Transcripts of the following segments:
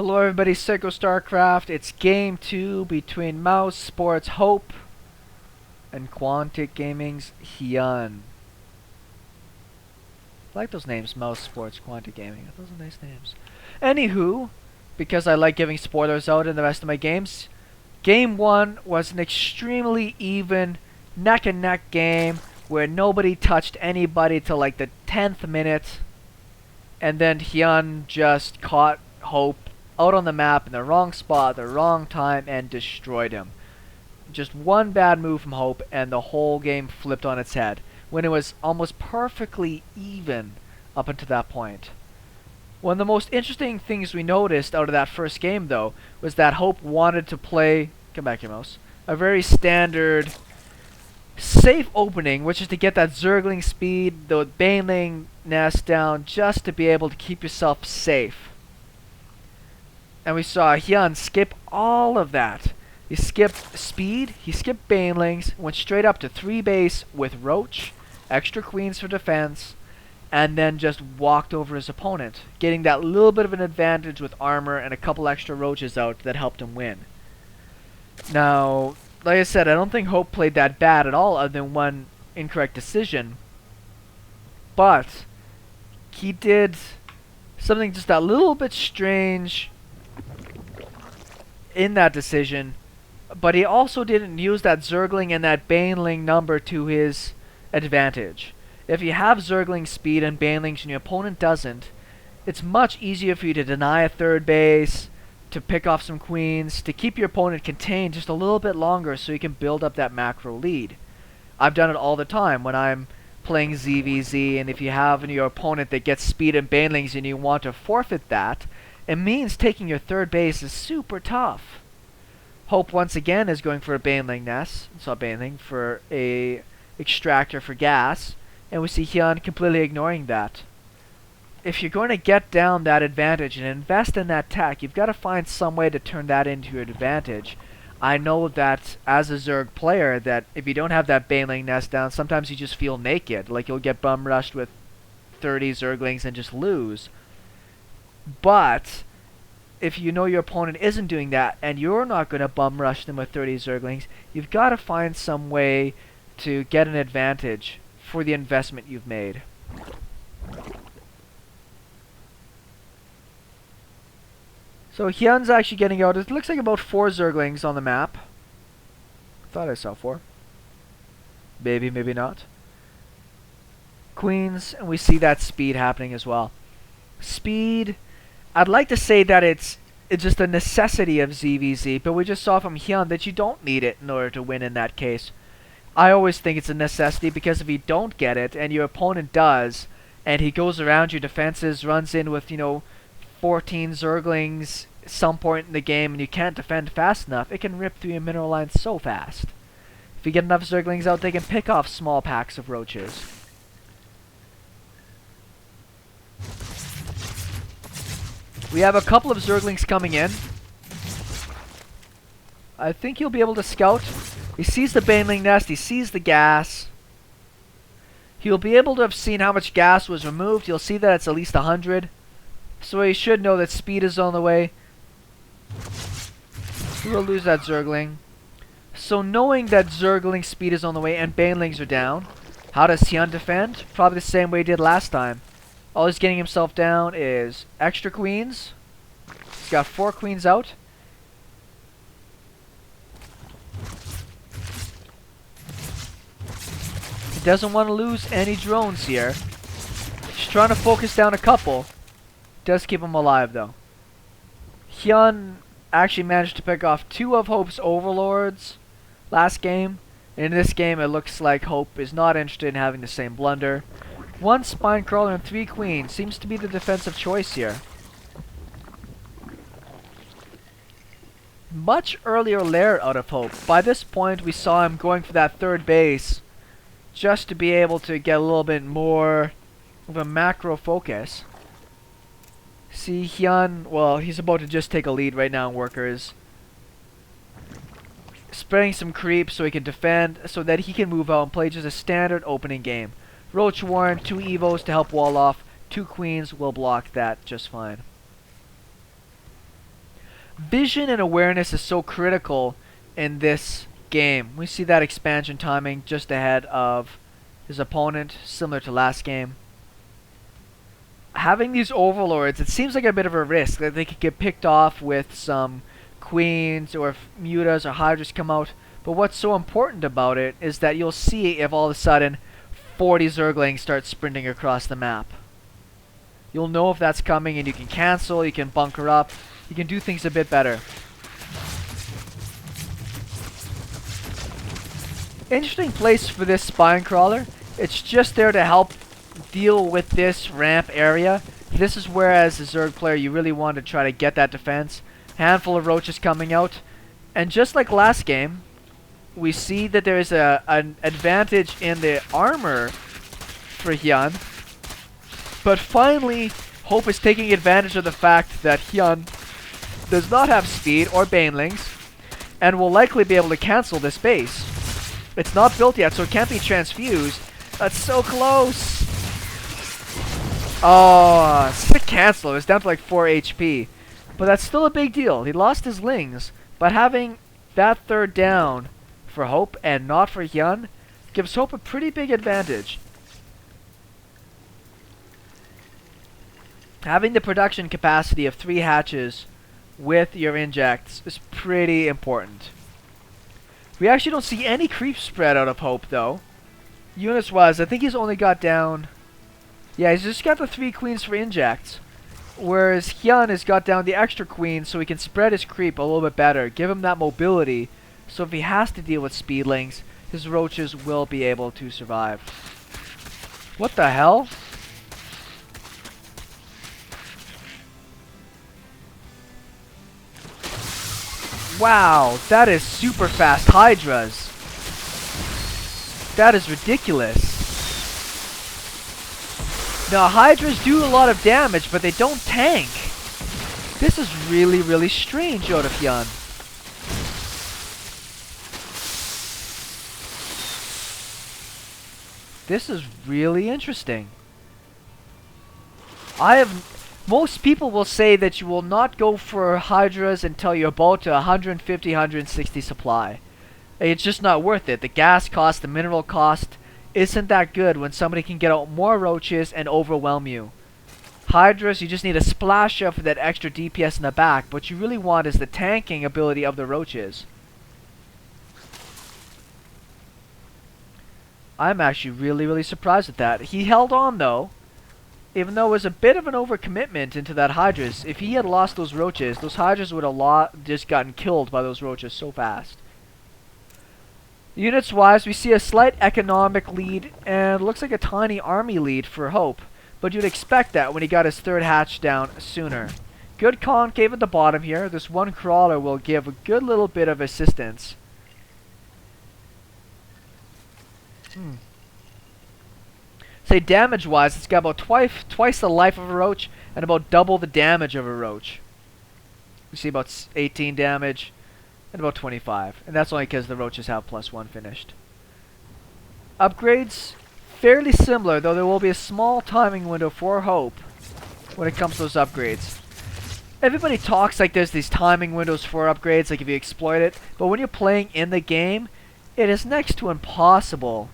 Hello everybody, SeKo Starcraft. It's game 2 between mouz Sports Hope and Quantic Gaming's Hyun. I like those names, mouz Sports, Quantic Gaming. Those are nice names. Anywho, because I like giving spoilers out in the rest of my games, game 1 was an extremely even, neck and neck game where nobody touched anybody till like the 10th minute, and then Hyun just caught Hope out on the map in the wrong spot, the wrong time, and destroyed him. Just one bad move from Hope and the whole game flipped on its head, when it was almost perfectly even up until that point. One of the most interesting things we noticed out of that first game, though, was that Hope wanted to play, come back here mouse, a very standard safe opening, which is to get that Zergling speed, the baneling nest down, just to be able to keep yourself safe. And we saw Hyun skip all of that. He skipped speed, he skipped banelings, went straight up to 3 base with roach, extra queens for defense, and then just walked over his opponent, getting that little bit of an advantage with armor and a couple extra roaches out that helped him win. Now, like I said, I don't think Hope played that bad at all, other than one incorrect decision. But he did something just a little bit strange in that decision, but he also didn't use that Zergling and that baneling number to his advantage. If you have Zergling speed and banelings and your opponent doesn't, it's much easier for you to deny a third base, to pick off some queens, to keep your opponent contained just a little bit longer so you can build up that macro lead. I've done it all the time when I'm playing ZvZ, and if you have your opponent that gets speed and banelings and you want to forfeit that, it means taking your third base is super tough. Hope once again is going for a baneling nest. It's not baneling, for a extractor for gas. And we see Hyun completely ignoring that. If you're going to get down that advantage and invest in that tech, you've got to find some way to turn that into your advantage. I know that as a Zerg player, that if you don't have that baneling nest down, sometimes you just feel naked. Like you'll get bum rushed with 30 Zerglings and just lose. But if you know your opponent isn't doing that and you're not going to bum rush them with 30 Zerglings, you've got to find some way to get an advantage for the investment you've made. So Hyun's actually getting out. It looks like about 4 Zerglings on the map. Thought I saw 4. Maybe, maybe not. Queens, and we see that speed happening as well. Speed, I'd like to say that it's just a necessity of ZvZ, but we just saw from Hyun that you don't need it in order to win in that case. I always think it's a necessity, because if you don't get it and your opponent does, and he goes around your defenses, runs in with, 14 Zerglings some point in the game, and you can't defend fast enough, it can rip through your mineral line so fast. If you get enough Zerglings out, they can pick off small packs of roaches. We have a couple of Zerglings coming in. I think he'll be able to scout. He sees the baneling nest, he sees the gas. He'll be able to have seen how much gas was removed. You'll see that it's at least 100. So he should know that speed is on the way. He will lose that Zergling. So knowing that Zergling speed is on the way and banelings are down, how does Hyun defend? Probably the same way he did last time. All he's getting himself down is extra queens. He's got 4 queens out. He doesn't want to lose any drones here. He's trying to focus down a couple. Does keep him alive though. Hyun actually managed to pick off 2 of Hope's overlords last game. In this game it looks like Hope is not interested in having the same blunder. 1 spine crawler and 3 queens seems to be the defensive choice here. Much earlier lair out of Hope. By this point we saw him going for that third base just to be able to get a little bit more of a macro focus. See Hyun, well, he's about to just take a lead right now in workers. Spreading some creeps so he can defend, so that he can move out and play just a standard opening game. Roach Warren, 2 Evos to help wall off, 2 Queens will block that just fine. Vision and awareness is so critical in this game. We see that expansion timing just ahead of his opponent, similar to last game. Having these overlords, it seems like a bit of a risk that they could get picked off with some queens, or if mutas or hydras come out. But what's so important about it is that you'll see if all of a sudden 40 zerglings start sprinting across the map. You'll know if that's coming, and you can cancel, you can bunker up, you can do things a bit better. Interesting place for this spine crawler. It's just there to help deal with this ramp area. This is where, as a Zerg player, you really want to try to get that defense. Handful of roaches coming out. And just like last game, we see that there is an advantage in the armor for Hyun. But finally, hOpe is taking advantage of the fact that Hyun does not have speed or banelings, and will likely be able to cancel this base. It's not built yet, so it can't be transfused. That's so close! Oh, sick cancel. It was down to like 4 HP. But that's still a big deal. He lost his lings, but having that third down for hOpe and not for Hyun gives hOpe a pretty big advantage. Having the production capacity of 3 hatches with your injects is pretty important. We actually don't see any creep spread out of hOpe though. Units wise, I think he's only got down... Yeah, he's just got the 3 queens for injects. Whereas Hyun has got down the extra queens so he can spread his creep a little bit better. Give him that mobility. So if he has to deal with speedlings, his roaches will be able to survive. What the hell? Wow, that is super fast hydras. That is ridiculous. Now, hydras do a lot of damage, but they don't tank. This is really, really strange out of Hyun. This is really interesting. Most people will say that you will not go for hydras until you're about to 150, 160 supply. It's just not worth it. The gas cost, the mineral cost isn't that good when somebody can get out more roaches and overwhelm you. Hydras, you just need a splash up for that extra DPS in the back. What you really want is the tanking ability of the roaches. I'm actually really, really surprised at that. He held on though. Even though it was a bit of an overcommitment into that hydras. If he had lost those roaches, those hydras would have just gotten killed by those roaches so fast. Units wise, we see a slight economic lead and looks like a tiny army lead for hOpe. But you'd expect that when he got his 3rd hatch down sooner. Good concave at the bottom here. This one crawler will give a good little bit of assistance. Say damage wise, it's got about twice the life of a roach and about double the damage of a roach. We see about 18 damage and about 25. And that's only because the roaches have +1 finished. Upgrades, fairly similar, though there will be a small timing window for hOpe when it comes to those upgrades. Everybody talks like there's these timing windows for upgrades, like if you exploit it. But when you're playing in the game, it is next to impossible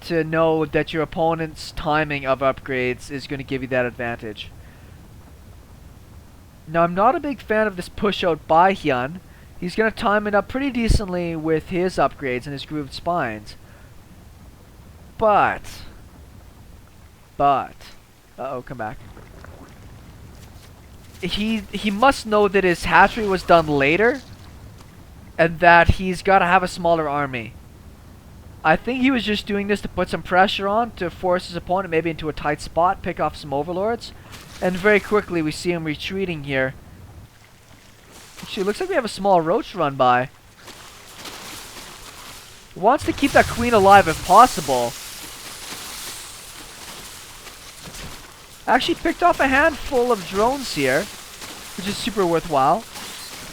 to know that your opponent's timing of upgrades is going to give you that advantage. Now, I'm not a big fan of this push out by Hyun. He's going to time it up pretty decently with his upgrades and his grooved spines. But... Uh-oh, come back. He must know that his hatchery was done later, and that he's got to have a smaller army. I think he was just doing this to put some pressure on, to force his opponent maybe into a tight spot, pick off some overlords. And very quickly we see him retreating here. Actually, it looks like we have a small roach run by. He wants to keep that queen alive if possible. Actually picked off a handful of drones here, which is super worthwhile.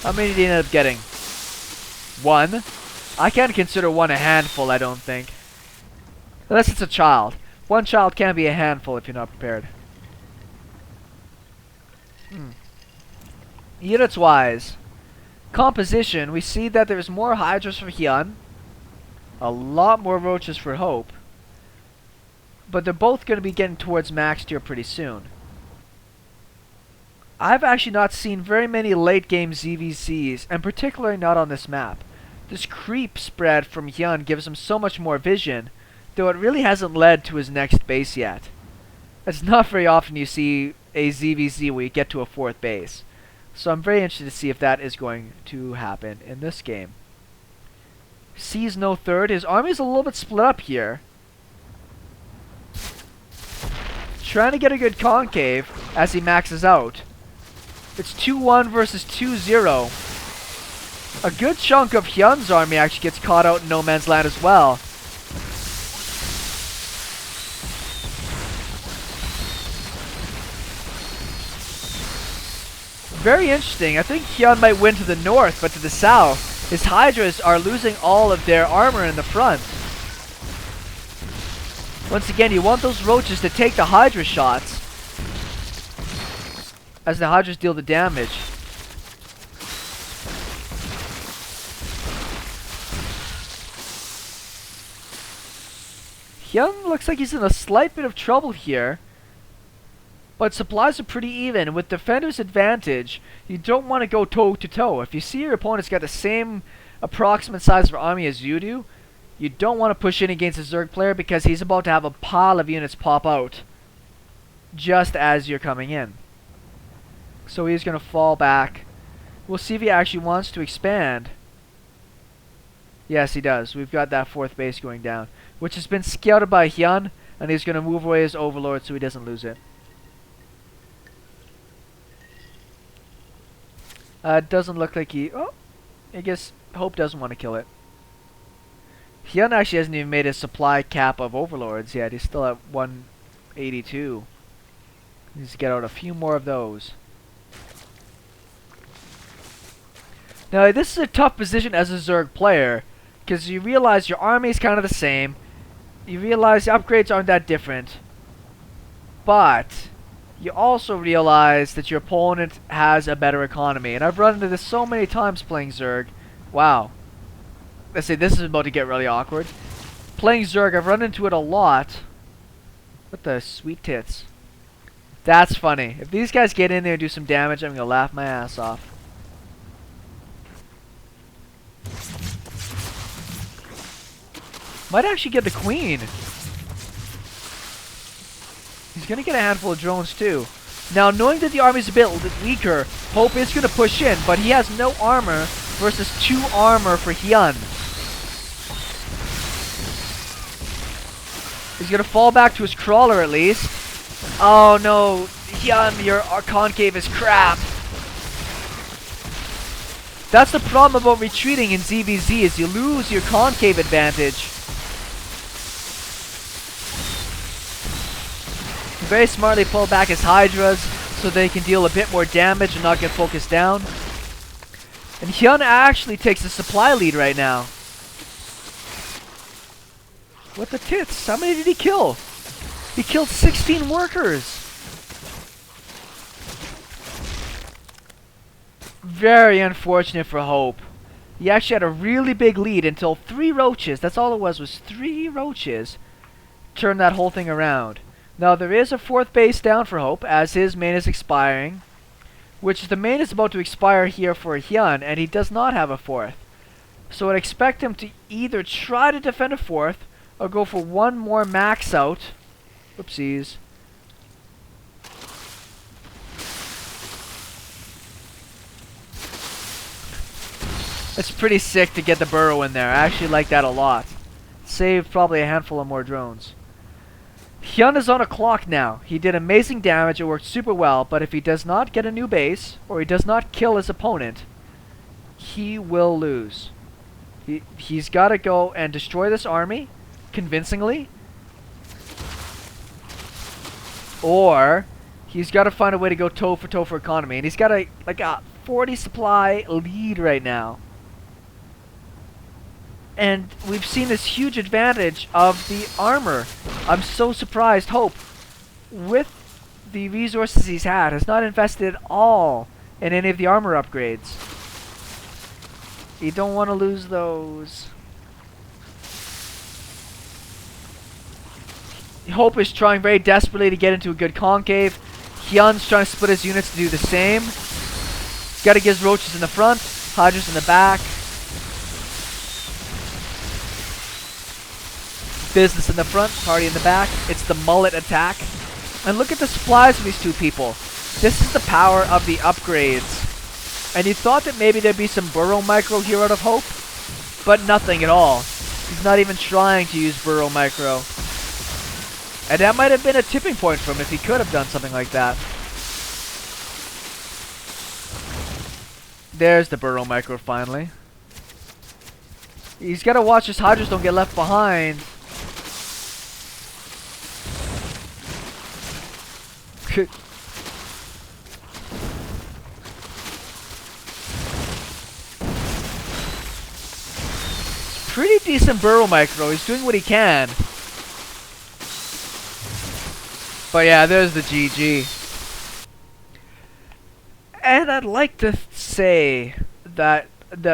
How many did he end up getting? 1. I can't consider 1 a handful, I don't think. Unless it's a child. 1 child can be a handful if you're not prepared. Units wise, composition, we see that there's more hydras for Hyun, a lot more roaches for Hope, but they're both going to be getting towards max tier pretty soon. I've actually not seen very many late game ZvZs, and particularly not on this map. This creep spread from Hyun gives him so much more vision, though it really hasn't led to his next base yet. It's not very often you see a ZvZ where you get to a 4th base. So I'm very interested to see if that is going to happen in this game. Sees no 3rd. His army is a little bit split up here. Trying to get a good concave as he maxes out. It's 2-1 versus 2-0. A good chunk of Hyun's army actually gets caught out in no man's land as well. Very interesting. I think Hyun might win to the north, but to the south, his Hydras are losing all of their armor in the front. Once again, you want those roaches to take the Hydra shots as the Hydras deal the damage. Hyun looks like he's in a slight bit of trouble here. But supplies are pretty even. With defender's advantage, you don't want to go toe to toe. If you see your opponent's got the same approximate size of army as you do, you don't want to push in against a Zerg player because he's about to have a pile of units pop out just as you're coming in. So he's going to fall back. We'll see if he actually wants to expand. Yes, he does. We've got that 4th base going down, which has been scouted by Hyun, and he's going to move away his Overlord so he doesn't lose it. Doesn't look like he... Oh, I guess Hope doesn't want to kill it. Hyun actually hasn't even made his supply cap of Overlords yet. He's still at 182. He needs to get out a few more of those. Now, this is a tough position as a Zerg player, because you realize your army is kind of the same. You realize the upgrades aren't that different. But you also realize that your opponent has a better economy. And I've run into this so many times playing Zerg. Wow. Let's say this is about to get really awkward. Playing Zerg, I've run into it a lot. What the sweet tits. That's funny. If these guys get in there and do some damage, I'm going to laugh my ass off. Might actually get the queen. He's going to get a handful of drones too. Now, knowing that the army's a bit weaker, Hope is going to push in, but he has no armor versus 2 armor for Hyun. He's going to fall back to his crawler at least. Oh no, Hyun, your concave is crap. That's the problem about retreating in ZvZ, is you lose your concave advantage. Very smartly pull back his Hydras so they can deal a bit more damage and not get focused down. And Hyun actually takes the supply lead right now. What the tits? How many did he kill? He killed 16 workers. Very unfortunate for Hope. He actually had a really big lead until 3 roaches, that's all it was 3 roaches, turned that whole thing around. Now, there is a 4th base down for Hope, as his main is expiring. Which the main is about to expire here for Hyun, and he does not have a 4th. So I'd expect him to either try to defend a 4th, or go for one more max out. Whoopsies. It's pretty sick to get the burrow in there. I actually like that a lot. Saved probably a handful of more drones. Hyun is on a clock now. He did amazing damage, it worked super well, but if he does not get a new base, or he does not kill his opponent, he will lose. He's got to go and destroy this army, convincingly, or he's got to find a way to go toe for economy, and he's got a 40 supply lead right now. And we've seen this huge advantage of the armor. I'm so surprised Hope, with the resources he's had, has not invested at all in any of the armor upgrades. You don't want to lose those. Hope is trying very desperately to get into a good concave. Hyun's trying to split his units to do the same. Gotta get his roaches in the front, Hydras in the back. Business in the front, party in the back. It's the mullet attack. And look at the supplies of these two people. This is the power of the upgrades. And you thought that maybe there'd be some burrow micro here out of Hope, but nothing at all. He's not even trying to use burrow micro. And that might have been a tipping point for him if he could have done something like that. There's the burrow micro finally. He's got to watch his Hydras don't get left behind. Pretty decent burrow micro. He's doing what he can. But yeah, there's the GG. And I'd like to say that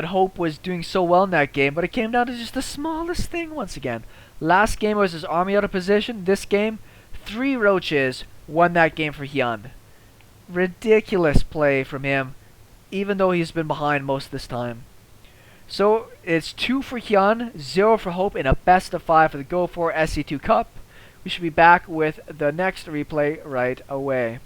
Hope was doing so well in that game, but it came down to just the smallest thing once again. Last game was his army out of position. This game, 3 roaches won that game for Hyun. Ridiculous play from him, even though he's been behind most of this time. So it's 2 for Hyun, 0 for Hope, in a best of 5 for the Go4 SC2 Cup. We should be back with the next replay right away.